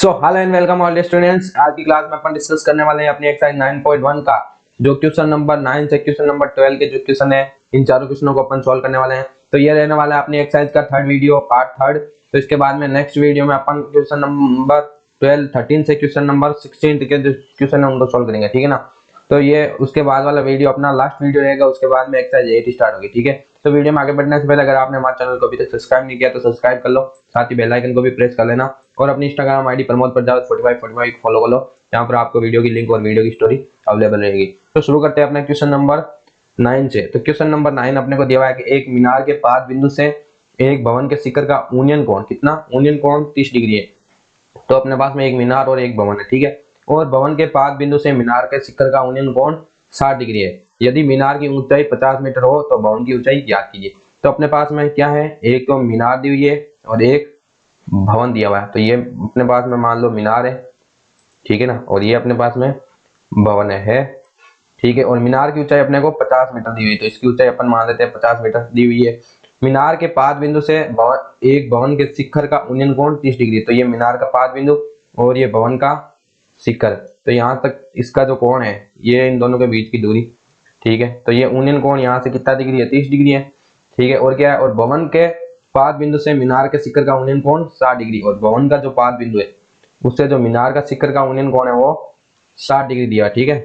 So hello and welcome all students. आज की class में अपन डिस्कस करने वाले हैं अपनी एक्सरसाइज 9.1 का जो क्वेश्चन नंबर 9 से क्वेश्चन नंबर 12 के जो क्वेश्चन है, इन चारों क्वेश्चनों को अपन सॉल्व करने वाले हैं। तो ये रहने वाला है अपनी एक्सरसाइज का थर्ड वीडियो, पार्ट थर्ड। तो इसके बाद में नेक्स्ट वीडियो में अपन क्वेश्चन नंबर 12 13 से क्वेश्चन नंबर 16 के जो क्वेश्चन है उनको सॉल्व करेंगे, ठीक है ना। तो ये उसके बाद वाला वीडियो अपना लास्ट वीडियो रहेगा, उसके बाद में एक्सरसाइज 8 स्टार्ट होगी, ठीक है। तो वीडियो में आगे बढ़ने से पहले अगर आपने हमारे चैनल को अभी तक सब्सक्राइब नहीं किया तो सब्सक्राइब कर लो, साथ ही बेल आइकन को भी प्रेस कर लेना और अपनी इंस्टाग्राम आईडी प्रमोद पर जाओ 45 फॉलो कर लो। यहाँ पर आपको वीडियो की लिंक और वीडियो की स्टोरी अवेलेबल रहेगी। तो शुरू करते हैं अपना क्वेश्चन नंबर 9 से। तो क्वेश्चन नंबर 9 अपने को दिया हुआ है कि एक मीनार के पाद बिंदु से एक भवन के शिखर का यूनियन कोण कितना, यूनियन कोण 30 डिग्री है। तो अपने पास में एक मीनार और एक भवन है, ठीक है। और भवन के पाद बिंदु से मीनार के शिखर का यूनियन कोण 60 डिग्री है। यदि मीनार की ऊंचाई 50 मीटर हो तो भवन की ऊंचाई ज्ञात कीजिए। तो अपने पास में क्या है, एक तो मीनार दी हुई है और एक भवन दिया हुआ है। तो ये अपने पास में मान लो मीनार है, ठीक है ना, और ये अपने पास में भवन है, ठीक है। और मीनार की ऊंचाई अपने को 50 मीटर दी हुई है, तो इसकी ऊंचाई अपन मान लेते हैं 50 मीटर दी हुई है। मीनार के पाद बिंदु से एक भवन के शिखर का यूनियन कोण 30 डिग्री। तो ये मीनार का पाद बिंदु और ये भवन का शिखर, तो यहाँ तक इसका जो कोण है ये इन दोनों के बीच की दूरी, ठीक है। तो ये यूनियन कोण यहाँ से कितना डिग्री है, 30 डिग्री है, ठीक है। और क्या है, और भवन के पाद बिंदु से मीनार के शिखर का यूनियन कोण 60 डिग्री, और भवन का जो पाद बिंदु है उससे जो मीनार का शिखर का यूनियन कोण है वो 60 डिग्री दिया, ठीक है।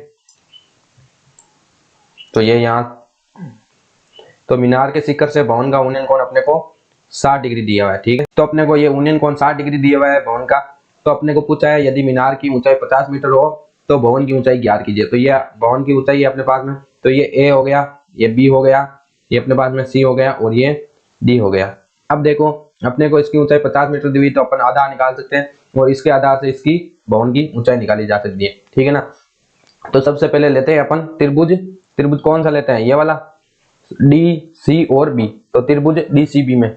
तो ये यहाँ, तो मीनार के शिखर से भवन का यूनियन कोण अपने को 60 डिग्री दिया हुआ है, ठीक है। तो अपने को ये यूनियन कोण 60 डिग्री दिया हुआ है भवन का। तो अपने को पूछा है यदि मीनार की ऊंचाई 50 मीटर हो तो भवन की ऊंचाई ज्ञात कीजिए। तो ये भवन की ऊंचाई है अपने पास में, तो ये ए हो गया, ये बी हो गया, ये अपने पास में सी हो गया और ये डी हो गया। अब देखो अपने को इसकी ऊंचाई 50 मीटर दी हुई, तो अपन आधार निकाल सकते हैं और इसके आधार से इसकी भवन की ऊंचाई निकाली जा सकती है, ठीक है ना। तो सबसे पहले लेते हैं अपन त्रिभुज। त्रिभुज कौन सा लेते हैं, ये वाला डी सी और बी। तो त्रिभुज डी सी बी में,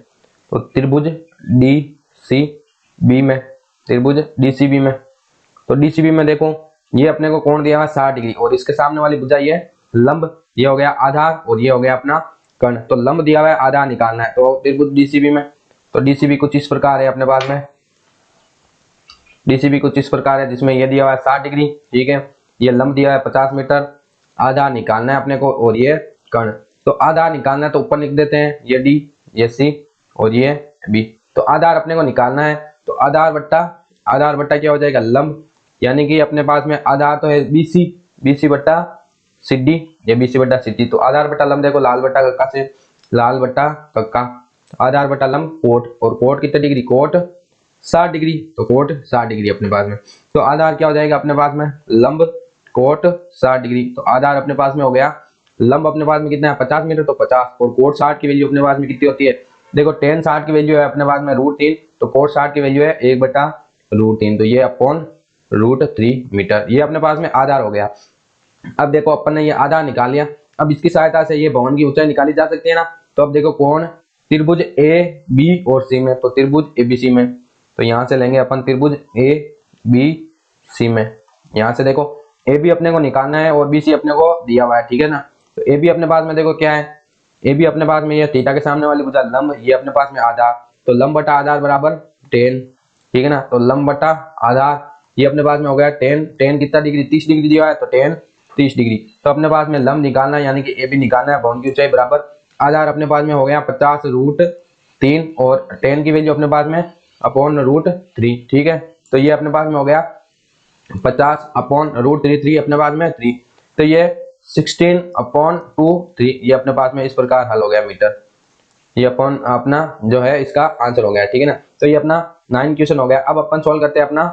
तो त्रिभुज डी सी बी में, त्रिभुज डी सी बी में। तो डी सी बी में देखो ये अपने को कोण दिया हुआ 60 डिग्री और इसके सामने वाली भुजा ये लंब, ये हो गया आधार और ये हो गया अपना कर्ण। तो लंब दिया हुआ है, आधार निकालना है। तो त्रिभुज डीसीबी में, तो डीसीबी कुछ इस प्रकार है अपने पास में, डीसीबी कुछ इस प्रकार है जिसमें ये दिया हुआ है 60 डिग्री, ठीक है। ये लंब दिया है 50 मीटर, आधार निकालना है अपने को और ये कर्ण। तो आधार निकालना है तो ऊपर लिख देते हैं ये डी, ये सी और ये बी। तो आधार अपने को निकालना है, तो आधार बट्टा क्या हो जाएगा, लंब, यानी कि अपने पास में आधार तो है बीसी, बीसी बट्टा सिड्डी, ये बीसी बट्टा सिड्डी। तो आधार बट्टा लंब देखो लाल बट्टा कक्का से, लाल बट्टा कक्का, आधार बट्टा लंब कोट, और कोट कितने डिग्री, कोट 60 डिग्री, तो कोट 60 डिग्री अपने पास में। तो आधार क्या हो जाएगा अपने पास में, लंब कोट 60 डिग्री। तो आधार अपने पास में हो गया, लंब अपने पास में कितना है 50 मीटर, तो 50, और कोट 60 की वैल्यू अपने पास में कितनी होती है, देखो tan 60 की वैल्यू है अपने पास में √3, तो कोट 60 की वैल्यू है 1/√3, तो ये अपॉन √3 मीटर। ये अपने पास में आधार हो गया। अब देखो अपन ने ये आधार निकाल लिया, अब इसकी सहायता से ये भवन की ऊंचाई निकाली जा सकती है ना। तो अब देखो कौन, त्रिभुज ए बी और सी में, तो त्रिभुज एबीसी में, तो यहाँ से लेंगे अपन त्रिभुज ए बी सी में। यहाँ से देखो ए बी अपने को निकालना है और बी सी अपने को दिया हुआ है, ठीक है ना। तो ए बी अपने पास में देखो क्या है, ए बी अपने पास में ये थीटा के सामने वाली भुजा लंब, ये अपने पास में आधार, तो लंब बटा आधार बराबर tan, ठीक है ना। तो लंब बटा आधार ये अपने पास में हो गया tan कितना डिग्री, 30 डिग्री दिया है, तो tan 30 डिग्री। तो अपने पास में लंब निकालना है यानी कि ए बी निकालना है, भवन की ऊंचाई बराबर आधार अपने पास में हो गया 50√3 और tan की वैल्यू अपने पास में अपॉन √3, ठीक है। तो ये अपने पास में हो गया 50 अपॉन √3 अपने पास में 3, तो ये 16/2 ये अपने पास में इस प्रकार हल हो गया मीटर। ये अपन अपना जो है इसका आंसर हो गया, ठीक है ना। तो ये अपना 9 क्वेश्चन हो गया। अब अपन सॉल्व करते हैं अपना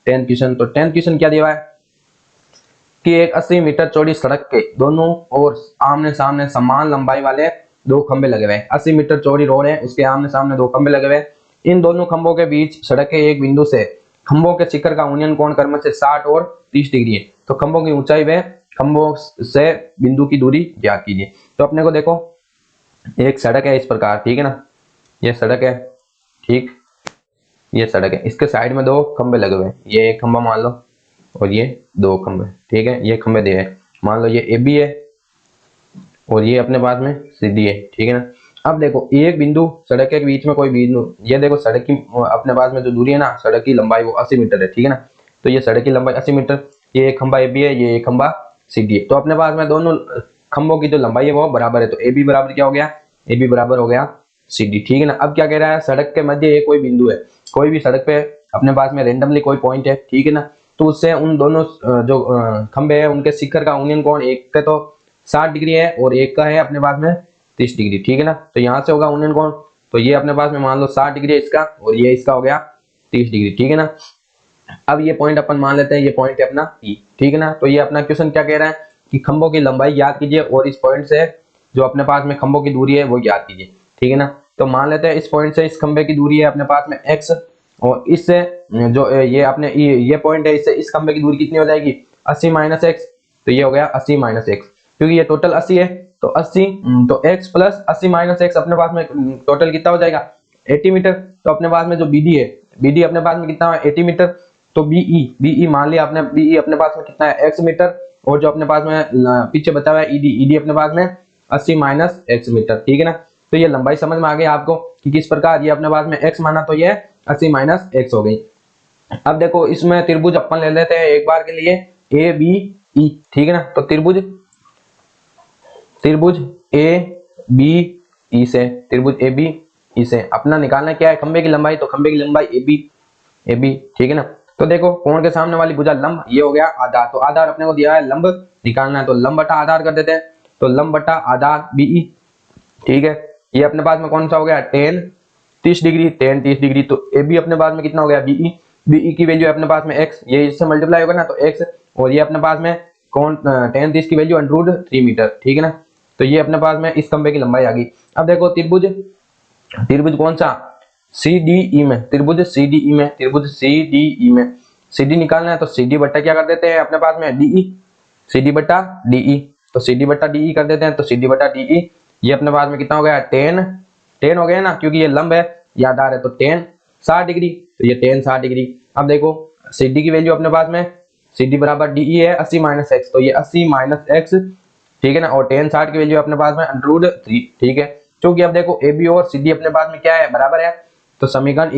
10 क्वेश्चन। तो 10 क्वेश्चन क्या दिया है कि एक 80 मीटर चौड़ी सड़क के दोनों ओर आमने सामने समान लंबाई वाले दो खंबे लगे हुए हैं। 80 मीटर चौड़ी रोड है, उसके आमने सामने दो खंबे लगे हुए हैं। इन दोनों खंभों के बीच सड़क के एक बिंदु से खंभों के शिखर का यूनियन कोण क्रमशः से 60 और 30 डिग्री है। तो खंभों की ऊंचाई व खंभों से बिंदु की दूरी ज्ञात कीजिए। तो अपने को देखो एक सड़क है इस प्रकार, ठीक है ना, ये सड़क है, ठीक, ये सड़क है, इसके साइड में दो खंबे लगे हुए हैं, ये एक खंबा मान लो और ये दो खंबे, ठीक है। ये खंबे दे मान लो ये ए बी है और ये अपने पास में सी डी है, ठीक है ना। अब देखो एक बिंदु सड़क के बीच में कोई बिंदु, ये देखो सड़क की अपने पास में जो दूरी है ना, सड़क की लंबाई वो 80 मीटर है, ठीक है ना। तो ये सड़क की लंबाई 80 मीटर, ये एक खंबा ए बी है, ये एक खंबा सी डी है। तो अपने पास में दोनों खंभों की जो लंबाई है वो बराबर है, तो ए बी बराबर क्या हो गया, ए बी बराबर हो गया सी डी, ठीक है ना। अब क्या कह रहा है, सड़क के मध्य एक कोई बिंदु है, कोई भी सड़क पे अपने पास में रेंडमली कोई पॉइंट है, ठीक है ना। तो उससे उन दोनों जो खंबे हैं उनके शिखर का उन्नयन कोण, एक का तो 60 डिग्री है और एक का है अपने पास में 30 डिग्री, ठीक है ना। तो यहाँ से होगा उन्नयन कोण, तो ये अपने पास में मान लो 60 डिग्री है इसका, और ये इसका हो गया 30 डिग्री, ठीक है ना। अब ये पॉइंट अपन मान लेते हैं, ये पॉइंट है अपना ई, ठीक है ना। तो ये अपना क्वेश्चन क्या कह रहा है कि खंभों की लंबाई याद कीजिए और इस पॉइंट से जो अपने पास में खंभों की दूरी है वो याद कीजिए, ठीक है ना। तो मान लेते हैं इस पॉइंट से इस खंभे की दूरी है अपने पास में x, और इससे जो ये अपने ये पॉइंट है, इससे इस खंभे की दूरी कितनी हो जाएगी 80 माइनस एक्स, तो ये हो गया 80 माइनस एक्स, क्योंकि ये टोटल 80 है तो 80 तो x प्लस 80 माइनस एक्स अपने पास में टोटल कितना हो जाएगा 80 मीटर। तो अपने पास में जो BD है, BD अपने पास में कितना है 80 मीटर, तो BE मान लिया आपने, BE अपने पास में कितना है x मीटर, और जो अपने पास में पीछे बचा हुआ है ED अपने पास में 80 माइनस x मीटर, ठीक है ना। तो ये लंबाई समझ में आ गई आपको कि किस प्रकार ये अपने पास में x माना तो ये 80 माइनस x हो गई। अब देखो इसमें त्रिभुज अपन ले लेते हैं एक बार के लिए ABE, ठीक है ना। तो त्रिभुज ABE से, त्रिभुज ABE से अपना निकालना क्या है, खंबे की लंबाई, तो खंबे की लंबाई AB, ठीक है ना। तो देखो कोण के सामने वाली भुजा लंब, ये हो गया आधार, तो आधार अपने को दिया है लंब निकालना है, तो लंब बटा आधार कर देते हैं, तो लंब बटा आधार BE, ठीक है। ये अपने पास में कौन सा हो गया tan 30 डिग्री, tan 30 डिग्री, तो AB अपने पास में कितना हो गया BE की वैल्यू अपने पास में x, ये इससे मल्टीप्लाई होगा ना तो x, और ये अपने पास में कौन tan 30 की वैल्यू √3 मीटर, ठीक है ना। तो ये अपने पास में इस खंबे की लंबाई आ गई। अब देखो त्रिभुज कौन सा CDE में, त्रिभुज CDE में, त्रिभुज CDE में CD निकालना है, तो CD बट्टा क्या कर देते हैं अपने पास में DE, CD बट्टा DE, तो CD बट्टा DE कर देते हैं, तो CD बट्टा DE ये अपने पास में कितना हो गया tan हो गया ना, क्योंकि ये लंब है ये आधार है, तो tan 60 डिग्री, तो ये tan 60 डिग्री। अब देखो CD की वैल्यू अपने पास में CD बराबर DE है 80 माइनस एक्स, तो ये 80 माइनस एक्स, ठीक है ना, और tan 60 की वैल्यू अपने पास में √3, ठीक है। क्योंकि अब देखो AB और CD अपने पास में क्या है बराबर है, तो समीकरण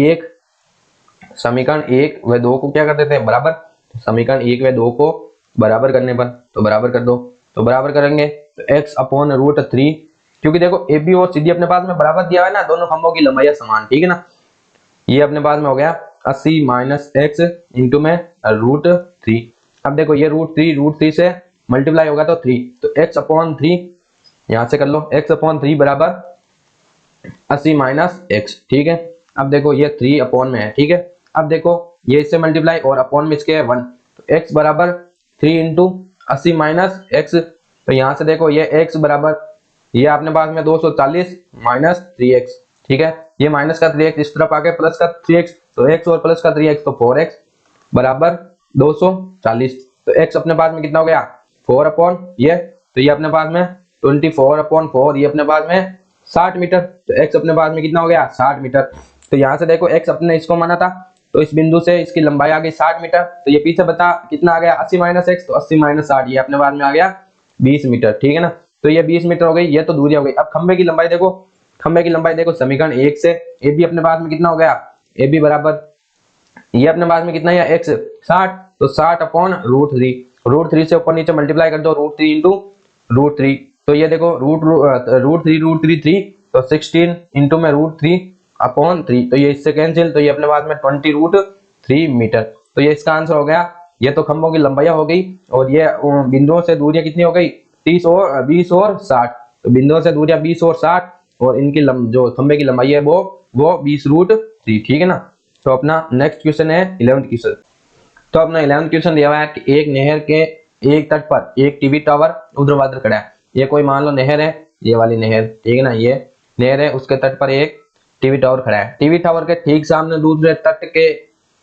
एक व 2 को क्या कर देते हैं बराबर, समीकरण 1 व 2 को बराबर करने पर, तो बराबर कर दो, तो बराबर करेंगे तो x अपॉन √3, क्योंकि देखो AB और CD अपने पास में बराबर दिया है ना, दोनों खंभों की लंबाई समान, ठीक है ना। ये अपने पास में हो गया 80 माइनस एक्स इंटू में √3। अब देखो ये √3 से मल्टीप्लाई होगा तो 3, तो x अपॉन 3 यहां से कर लो, x अपॉन 3 बराबर 80 माइनस एक्स, ठीक है। अब देखो ये 3 अपॉन में है, ठीक है। अब देखो ये इससे मल्टीप्लाई और अपॉन में इसके 1, तो x बराबर 3 इंटू 80 माइनस एक्स, तो यहाँ से देखो ये x बराबर ये अपने पास में 240 माइनस 3x, ठीक है। ये माइनस का 3x इस तरफ आके प्लस का 3x, तो x और प्लस का 3x तो 4x बराबर 240, तो x अपने पास में कितना हो गया 4 अपॉन ये, तो ये अपने पास में 24 अपॉन 4, ये अपने पास में 60 मीटर, तो x अपने पास में कितना हो गया 60 मीटर। तो यहाँ से देखो x अपने इसको माना था, तो इस बिंदु से इसकी लंबाई आ गई 60 मीटर, तो ये पीछे बता कितना आ गया 80 माइनस एक्स, तो 80 माइनस 60 ये अपने पास में आ गया 20 मीटर, ठीक है ना। तो ये 20 मीटर हो गई, ये तो दूरी हो गई। अब खंबे की लंबाई देखो, खंबे की लंबाई देखो समीकरण 1 से AB अपने पास में कितना हो गया, AB बराबर ये अपने पास में कितना है x 60, तो 60 अपॉन √3 से ऊपर नीचे मल्टीप्लाई कर दो, √3 इंटू √3, तो ये देखो √3 3, तो 16 इंटू में √3 अपॉन 3, तो ये इससे कैंसिल, तो ये अपने पास में 20√3 मीटर, तो ये इसका आंसर हो गया। ये तो खंभों की लंबाइयां हो गई, और ये बिंदुओं से दूरियां कितनी हो गई 30 और 20 और 60, तो बिंदुओं से दूरियां 20 और 60, और इनकी जो खंभे की लंबाई है वो 20√3, ठीक है ना। तो अपना नेक्स्ट क्वेश्चन है 11th क्वेश्चन। तो अपना 11th क्वेश्चन दिया हुआ है कि एक नहर के एक तट पर एक टीवी टावर ऊर्ध्वाधर खड़ा है। ये कोई मान लो नहर है, ये वाली नहर, ठीक है ना, ये नहर है, उसके तट पर एक टीवी टावर खड़ा है। टीवी टावर के ठीक सामने दूसरे तट के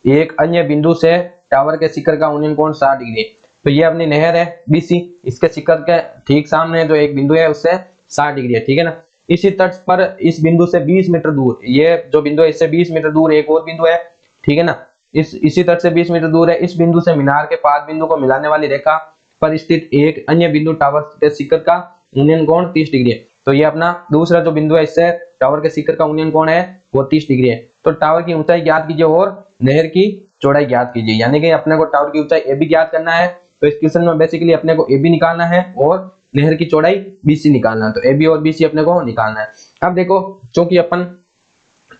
एक अन्य बिंदु से टावर के शिखर का उन्नयन कोण 60 डिग्री। तो ये अपनी नहर है BC, इसके शिखर के ठीक सामने जो एक बिंदु है उससे 60 डिग्री है, ठीक है ना। इसी तट पर इस बिंदु से 20 मीटर दूर, ये जो बिंदु है इससे 20 मीटर दूर एक और बिंदु है, ठीक है ना। इसी तट से 20 मीटर दूर है, इस बिंदु से मीनार के पाद बिंदु को मिलाने वाली रेखा पर स्थित एक अन्य बिंदु टावर के शिखर का उन्नयन कोण 30 डिग्री है। तो ये अपना दूसरा जो बिंदु है, इससे टावर के शिखर का यूनियन कोण है वो 30 डिग्री है। तो टावर की ऊंचाई ज्ञात कीजिए और नहर की चौड़ाई ज्ञात कीजिए, यानी कि अपने को टावर की ऊंचाई ए बी ज्ञात करना है। तो इस क्वेश्चन में बेसिकली अपने को ए बी निकालना है और नहर की चौड़ाई बी सी निकालना है। तो ए बी और बी सी अपने को निकालना है। अब देखो, चूंकि अपन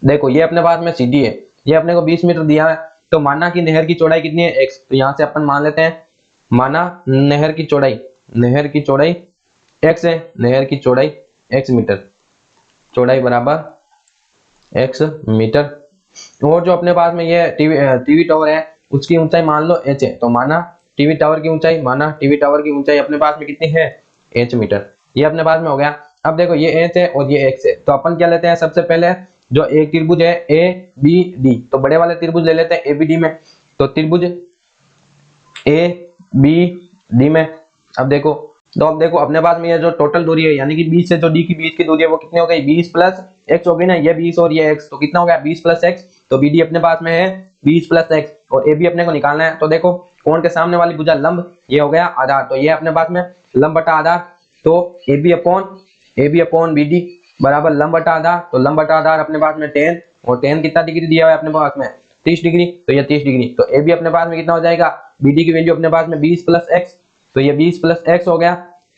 देखो ये अपने पास में सीधी है, ये अपने को 20 मीटर दिया है, तो माना कि नहर की चौड़ाई कितनी है x, तो यहाँ से अपन मान लेते हैं, माना नहर की चौड़ाई x है, नहर की चौड़ाई x मीटर, चौड़ाई बराबर x मीटर। और जो अपने पास में ये टीवी टावर है उसकी ऊंचाई मान लो h है, तो माना टीवी टावर की ऊंचाई अपने पास में कितनी है h मीटर, ये अपने पास में हो गया। अब देखो ये h है और ये x है, तो अपन क्या लेते हैं, सबसे पहले जो एक त्रिभुज है ए बी डी, तो बड़े वाले त्रिभुज ले लेते हैं ए बी डी में। तो त्रिभुज ए बी डी में अब देखो अपने पास में ये जो टोटल दूरी है, यानी कि बी से जो डी की बीच की दूरी है वो कितनी हो गई, 20 प्लस एक्स हो गई ना, ये 20 और ये x, तो कितना हो गया 20 प्लस एक्स। तो बी डी अपने पास में है 20 प्लस एक्स और ए बी अपने को निकालना है। तो देखो कोण के सामने वाली भुजा लंब, ये हो गया आधार, तो ये अपने पास में लंब बटा आधार, तो A B upon B D बराबर लंब बटा आधार, तो लंब बटा आधार अपने पास में 10, और 10 कितना डिग्री दिया हुआ है अपने पास में 30 डिग्री, तो ये 30 डिग्री। तो ए बी अपने पास में कितना हो जाएगा, बी डी की वैल्यू अपने पास में 20 प्लस एक्स, तो ये 20 प्लस एक्स हो गया,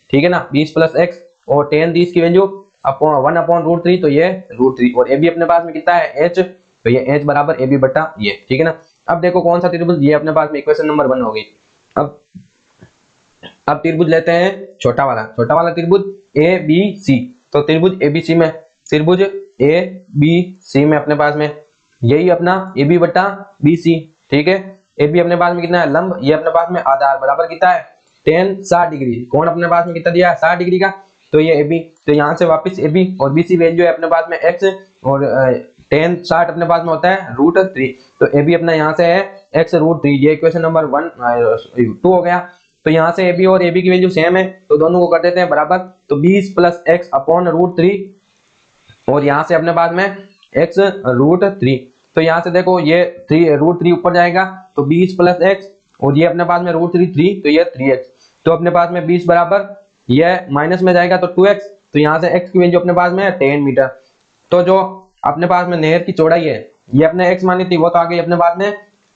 ठीक है ना, 20 प्लस एक्स, और 10 30 की वैल्यू 1/√3, तो ये √3, और ए बी अपने पास में कितना है h, तो ये h बराबर ए बी बटा ये, ठीक है ना। अब देखो कौन सा त्रिभुज, ये अपने पास में इक्वेशन नंबर 1 हो गई। अब त्रिभुज लेते हैं छोटा वाला त्रिभुज ए बी सी, तो त्रिभुज एबीसी में अपने पास में यही अपना ए बी बटा बी सी, ठीक है। ए बी अपने पास में कितना है लंब, ये अपने पास में आधार बराबर कितना है 10 60 डिग्री, कौन अपने पास में कितना दिया है 60 डिग्री का, तो ये ए बी, तो यहाँ से वापस ए बी और बी सी वैल्यू है अपने पास में x, और 10 60 अपने पास में होता है √3, तो ए बी अपना यहाँ से है x √3, ये इक्वेशन नंबर 2 हो गया। तो यहाँ से ए बी और ए बी की वैल्यू सेम है, तो दोनों को कर देते हैं बराबर, तो 20 प्लस एक्स अपॉन √3, और यहाँ से अपने पास में x √3, तो यहाँ से देखो ये √3 ऊपर जाएगा, तो 20 प्लस एक्स, और ये अपने पास में √3, तो ये 3x, तो अपने पास में 20 बराबर ये माइनस में जाएगा तो 2x, तो यहाँ से x की वैल्यू अपने पास में 10 मीटर। तो जो अपने पास में नहर की चौड़ाई है, ये अपने x मानी थी, वो तो आ गई अपने पास में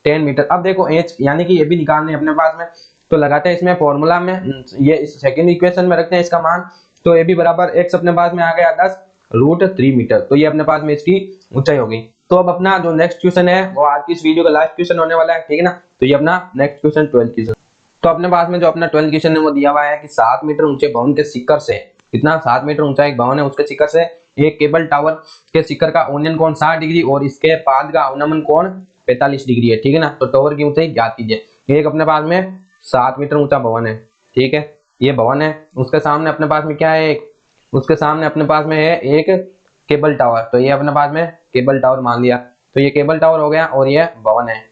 10 मीटर। अब देखो h यानी कि ये भी निकालने अपने पास में, तो लगाते हैं इसमें फॉर्मूला में, ये इस सेकंड इक्वेशन में रखते हैं इसका मान, तो ए बी बराबर x अपने पास में आ गया 10 √3 मीटर, तो ये अपने पास में इसकी ऊंचाई होगी। तो अब अपना जो नेक्स्ट क्वेश्चन है वो आज की इस वीडियो का लास्ट क्वेश्चन होने वाला है, ठीक है ना। तो ये अपना नेक्स्ट क्वेश्चन 12 क्वेश्चन, तो अपने पास में जो अपना 12 क्वेश्चन है वो दिया हुआ है कि 7 मीटर ऊंचे भवन के शिखर से, कितना 7 मीटर ऊंचा एक भवन है उसके शिखर से एक केबल टावर के शिखर का अवनयन कोण 60 डिग्री और इसके पाद का अवनमन कोण 45 डिग्री है, ठीक है ना। तो टावर की ऊंचाई ज्ञात कीजिए। एक अपने पास में 7 मीटर ऊंचा भवन है, ठीक है, ये भवन है, उसके सामने अपने पास में क्या है, उसके सामने अपने पास में है एक केबल टावर, तो ये अपने पास में केबल टावर मान लिया, तो ये केबल टावर हो गया और ये भवन है।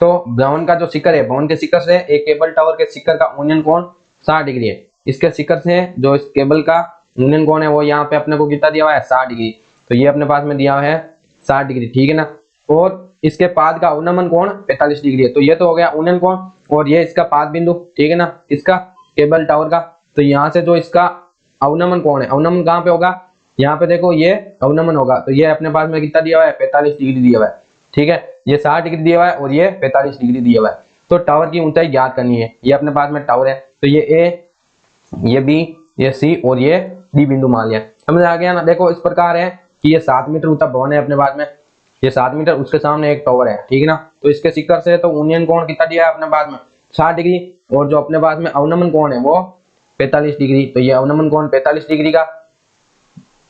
तो भवन का जो शिखर है, भवन के शिखर से एक केबल टावर के शिखर का यूनियन कोण 60 डिग्री है, इसके शिखर से जो इस केबल का यूनियन कोण है वो यहाँ पे अपने को कितना दिया हुआ है 60 डिग्री, तो ये अपने पास में दिया हुआ है 60 डिग्री, ठीक है ना। और इसके पाद का अवनमन कोण 45 डिग्री है, तो ये तो हो गया यूनियन कोण, और ये इसका पाद बिंदु, ठीक है ना, इसका केबल टावर का। तो यहाँ से जो इसका अवनमन कोण है, अवनमन कहाँ पे होगा, यहाँ पे देखो ये अवनमन होगा, तो ये अपने पास में कितना दिया हुआ है 45 डिग्री दिया हुआ है, ठीक है, ये 60 डिग्री दिया हुआ है और ये 45 डिग्री दिया हुआ है। तो टावर की ऊंचाई ज्ञात करनी है, ये अपने पास में टावर है, तो ये ए, ये बी, ये सी और ये डी बिंदु मान लिया, समझ आ गया ना। देखो इस प्रकार है कि ये 7 मीटर ऊंचा भवन है अपने पास में, ये 7 मीटर, उसके सामने एक टावर है, ठीक है ना। तो इसके शिखर से तो यूनियन कोण कितना दिया है अपने पास में 60 डिग्री, और जो अपने पास में अवनमन कोण है वो 45 डिग्री, तो ये अवनमन कोण 45 डिग्री का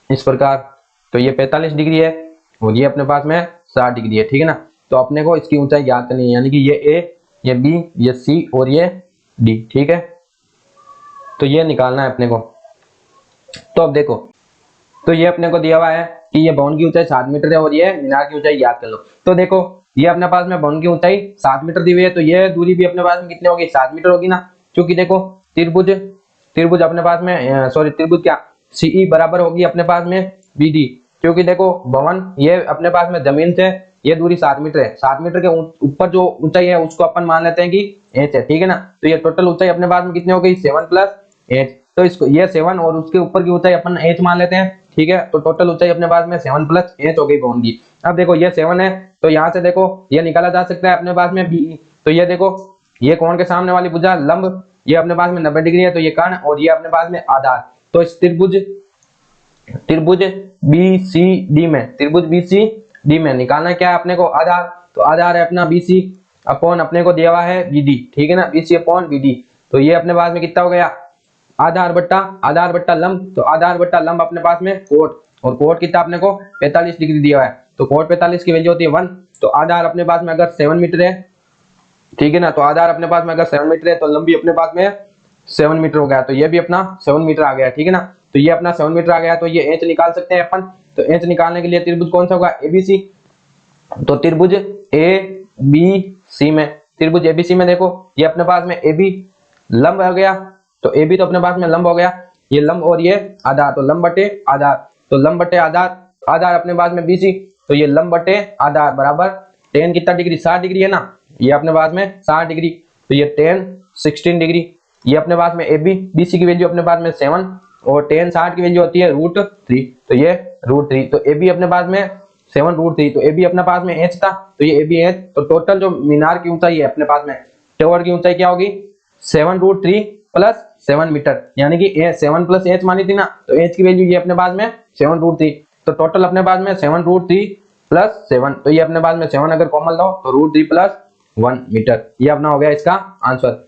इस प्रकार, तो ये 45 डिग्री है और ये अपने पास में 60 डिग्री है, ठीक है ना। तो अपने को इसकी ऊंचाई ज्ञात करनी है, यानी कि ये ए, ये बी, ये सी और ये डी, ठीक है, तो ये निकालना है अपने को। तो अब देखो, तो ये अपने को दिया हुआ है कि ये भवन की ऊंचाई 7 मीटर है और ये मीनार की ऊंचाई ज्ञात कर लो। तो देखो ये अपने पास में भवन की ऊंचाई 7 मीटर दी हुई है, तो ये दूरी भी अपने पास में कितनी होगी 7 मीटर होगी ना, क्योंकि देखो त्रिभुज अपने पास में त्रिभुज क्या सीई बराबर होगी अपने पास में बीडी, क्योंकि देखो भवन ये अपने पास में जमीन से ये दूरी 7 मीटर है, 7 मीटर के ऊपर जो ऊंचाई है उसको अपन मान लेते हैं कि h है, ठीक है ना। तो ये टोटल ऊंचाई अपने पास में कितनी हो गई 7 + h, तो इसको ये 7 और उसके ऊपर की ऊंचाई अपन h मान लेते हैं, ठीक है। तो टोटल ऊंचाई अपने पास में 7 प्लस h हो गई कोण की। अब देखो ये 7 है तो यहाँ से देखो ये निकाला जा सकता है अपने पास में बी। तो ये देखो ये कोण के सामने वाली भुजा लंब, ये अपने पास में 90 डिग्री है, तो ये कर्ण और ये अपने पास में आधार। तो इस त्रिभुज BCD में, त्रिभुज BCD में निकालना क्या है अपने को, आधार। तो आधार है अपना BC अपॉन अपने को दिया हुआ है BD, ठीक है ना, BC अपॉन BD। तो ये अपने पास में कितना हो गया, आधार बट्टा लंब। तो आधार बट्टा लंब अपने पास में कोट, और कोट कितना अपने को 45 डिग्री दिया हुआ है। तो कोट 45 की वैल्यू होती है 1। तो आधार अपने पास में अगर 7 मीटर है, ठीक है ना, तो आधार अपने पास में अगर 7 मीटर है तो लंबी अपने पास में 7 मीटर हो गया। तो ये भी अपना 7 मीटर आ गया, ठीक है ना। तो ये अपना 7 मीटर आ गया। तो ये एच निकाल सकते हैं अपन। तो एच निकालने के लिए त्रिभुज कौन सा होगा, ABC। तो त्रिभुज ABC में, त्रिभुज ABC में देखो ये अपने पास में AB लंब हो गया। तो AB तो अपने पास में लंब हो गया, ये लंब और ये आधार, तो लंब बटे आधार। तो लंब बटे आधार, आधार अपने पास में BC, तो ये लंब बटे आधार बराबर tan कितना डिग्री, 60 डिग्री है ना, ये अपने पास में 60 डिग्री। तो ये tan 16 डिग्री। ये अपने पास में AB BC की वैल्यू अपने पास में 7 और tan 60 की वैल्यू होती है √3। तो ये √3। तो AB अपने पास में 7 √3। तो AB अपने पास में h था, तो ये AB h। तो टोटल जो मीनार की ऊंचाई है अपने पास में, टावर की ऊंचाई क्या होगी, 7 √3 प्लस 7 मीटर, यानी कि 7 प्लस h मानी थी ना, तो h की वैल्यू ये अपने पास में 7 √3। तो टोटल अपने पास में 7 √3 प्लस 7। तो ये अपने पास में 7 अगर कॉमन लो तो √3 प्लस 1 मीटर, ये अपना हो गया इसका आंसर।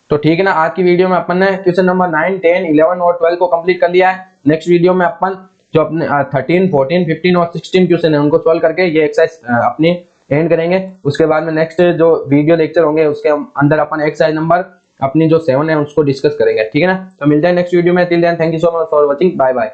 तो ठीक है ना, आज की वीडियो में अपन ने क्वेश्चन नंबर 9, 10, 11 और 12 को कंप्लीट कर लिया है। नेक्स्ट वीडियो में अपन जो अपने 13, 14, 15 और 16 क्वेश्चन है उनको सॉल्व करके ये एक्सरसाइज अपनी एंड करेंगे। उसके बाद में नेक्स्ट जो वीडियो लेक्चर होंगे उसके अंदर अपन एक्सरसाइज नंबर अपनी जो 7 है उसको डिस्कस करेंगे, ठीक है ना। तो मिलते हैं नेक्स्ट वीडियो में, till then thank you so much for watching, bye bye.